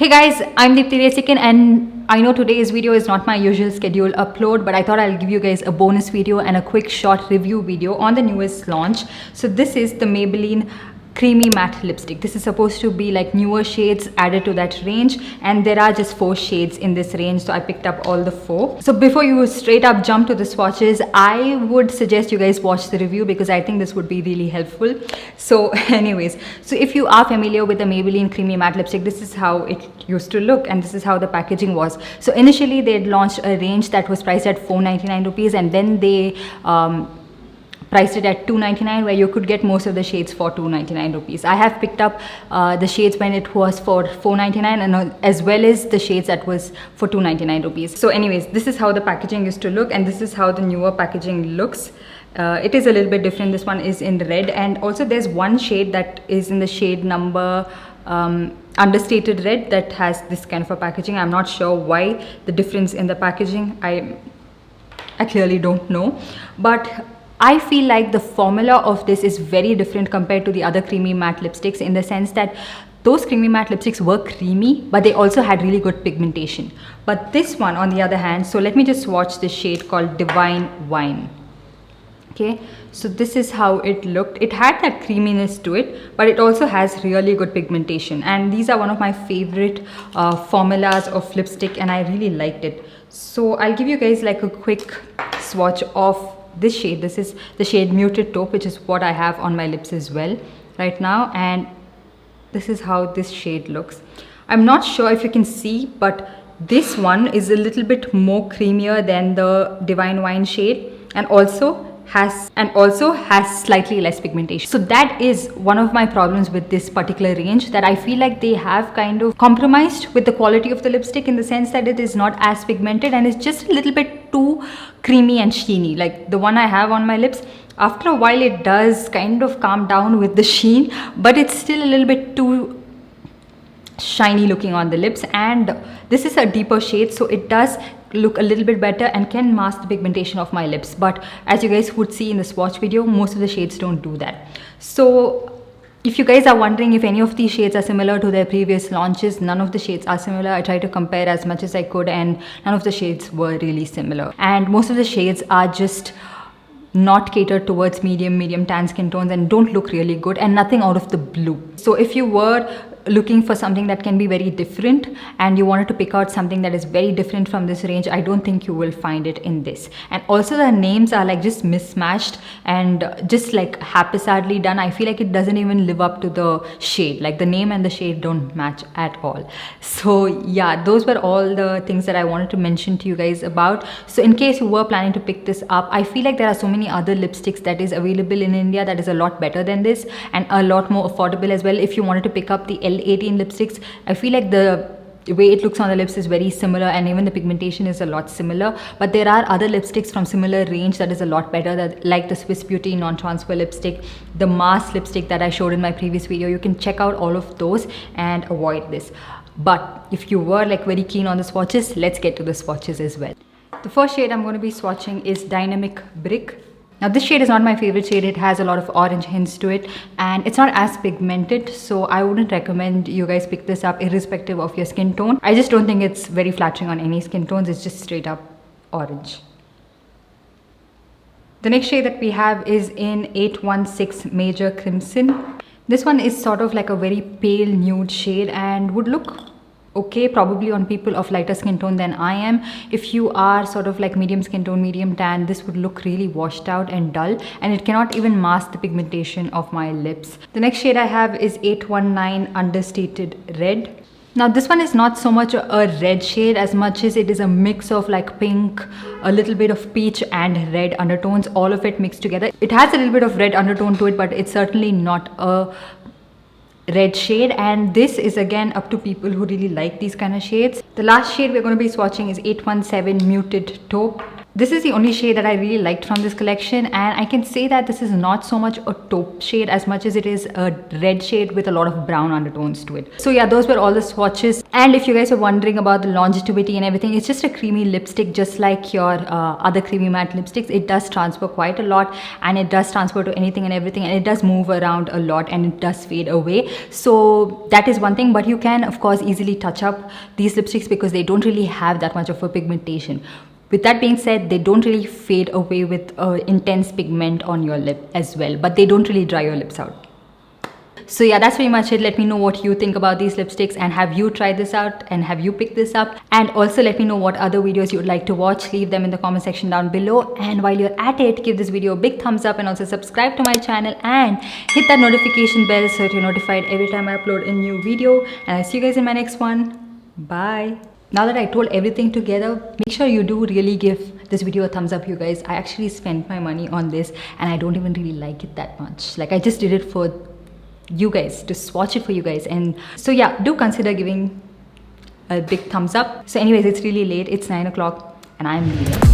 Hey guys, I'm Deepthi Desikan, and I know today's video is not my usual schedule upload, but I thought I'll give you guys a bonus video and a quick short review video on the newest launch. So this is the Maybelline creamy matte lipstick. This is supposed to be like newer shades added to that range, and there are just 4 shades in this range, so I picked up all the 4. So before you straight up jump to the swatches, I would suggest you guys watch the review because I think this would be really helpful. So anyways, so if you are familiar with the Maybelline creamy matte lipstick, this is how it used to look and this is how the packaging was. So initially they had launched a range that was priced at 499 rupees, and then they priced it at 299, where you could get most of the shades for 299 rupees. I have picked up the shades when it was for 499, and as well as the shades that was for 299 rupees. So anyways, this is how the packaging used to look, and this is how the newer packaging looks. It is a little bit different. This one is in red, and also there's one shade that is in the shade number Understated Red that has this kind of a packaging. I'm not sure why the difference in the packaging. I clearly don't know, but I feel like the formula of this is very different compared to the other creamy matte lipsticks, in the sense that those creamy matte lipsticks were creamy, but they also had really good pigmentation. But this one, on the other hand, so let me just swatch this shade called Divine Wine. Okay, so this is how it looked. It had that creaminess to it, but it also has really good pigmentation. And these are one of my favorite formulas of lipstick, and I really liked it. So I'll give you guys like a quick swatch of this shade. This is the shade Muted Taupe, which is what I have on my lips as well right now, and this is how this shade looks. I'm not sure if you can see, but this one is a little bit more creamier than the Divine Wine shade, and also has slightly less pigmentation. So that is one of my problems with this particular range, that I feel like they have kind of compromised with the quality of the lipstick, in the sense that it is not as pigmented and it's just a little bit too creamy and sheeny. Like the one I have on my lips, after a while it does kind of calm down with the sheen, but it's still a little bit too shiny looking on the lips. And this is a deeper shade, so it does look a little bit better and can mask the pigmentation of my lips. But as you guys would see in the swatch video, most of the shades don't do that. So if you guys are wondering if any of these shades are similar to their previous launches, none of the shades are similar. I tried to compare as much as I could, and none of the shades were really similar. And most of the shades are just not catered towards medium tan skin tones and don't look really good, and nothing out of the blue. So if you were looking for something that can be very different and you wanted to pick out something that is very different from this range, I don't think you will find it in this. And also the names are like just mismatched and just like haphazardly done. I feel like it doesn't even live up to the shade, like the name and the shade don't match at all. So yeah, those were all the things that I wanted to mention to you guys about. So in case you were planning to pick this up, I feel like there are so many other lipsticks that is available in India that is a lot better than this and a lot more affordable as well. If you wanted to pick up the L18 lipsticks, I feel like the way it looks on the lips is very similar, and even the pigmentation is a lot similar. But there are other lipsticks from similar range that is a lot better, that like the Swiss Beauty non-transfer lipstick, the Mars lipstick that I showed in my previous video. You can check out all of those and avoid this. But if you were like very keen on the swatches, let's get to the swatches as well. The first shade I'm going to be swatching is Dynamic Brick. Now this shade is not my favorite shade. It has a lot of orange hints to it and it's not as pigmented, so I wouldn't recommend you guys pick this up irrespective of your skin tone. I just don't think it's very flattering on any skin tones. It's just straight up orange. The next shade that we have is in 816 Major Crimson. This one is sort of like a very pale nude shade and would look okay probably on people of lighter skin tone than I am. If you are sort of like medium skin tone, medium tan, this would look really washed out and dull, and it cannot even mask the pigmentation of my lips. The next shade I have is 819 Understated Red. Now this one is not so much a red shade as much as it is a mix of like pink, a little bit of peach and red undertones, all of it mixed together. It has a little bit of red undertone to it, but it's certainly not a red shade, and this is again up to people who really like these kind of shades. The last shade we're going to be swatching is 817 Muted Taupe. This is the only shade that I really liked from this collection, and I can say that this is not so much a taupe shade as much as it is a red shade with a lot of brown undertones to it. So yeah, those were all the swatches. And if you guys are wondering about the longevity and everything, it's just a creamy lipstick, just like your other creamy matte lipsticks. It does transfer quite a lot, and it does transfer to anything and everything, and it does move around a lot, and it does fade away. So that is one thing, but you can of course easily touch up these lipsticks because they don't really have that much of a pigmentation. With that being said, they don't really fade away with intense pigment on your lip as well, but they don't really dry your lips out. So yeah, that's pretty much it. Let me know what you think about these lipsticks, and have you tried this out, and have you picked this up? And also let me know what other videos you would like to watch. Leave them in the comment section down below. And while you're at it, give this video a big thumbs up, and also subscribe to my channel and hit that notification bell so that you're notified every time I upload a new video. And I'll see you guys in my next one. Bye. Now that I told everything together, make sure you do really give this video a thumbs up, you guys. I actually spent my money on this, and I don't even really like it that much. Like, I just did it for you guys, to swatch it for you guys. And so yeah, do consider giving a big thumbs up. So anyways, it's really late. It's 9 o'clock and I'm leaving.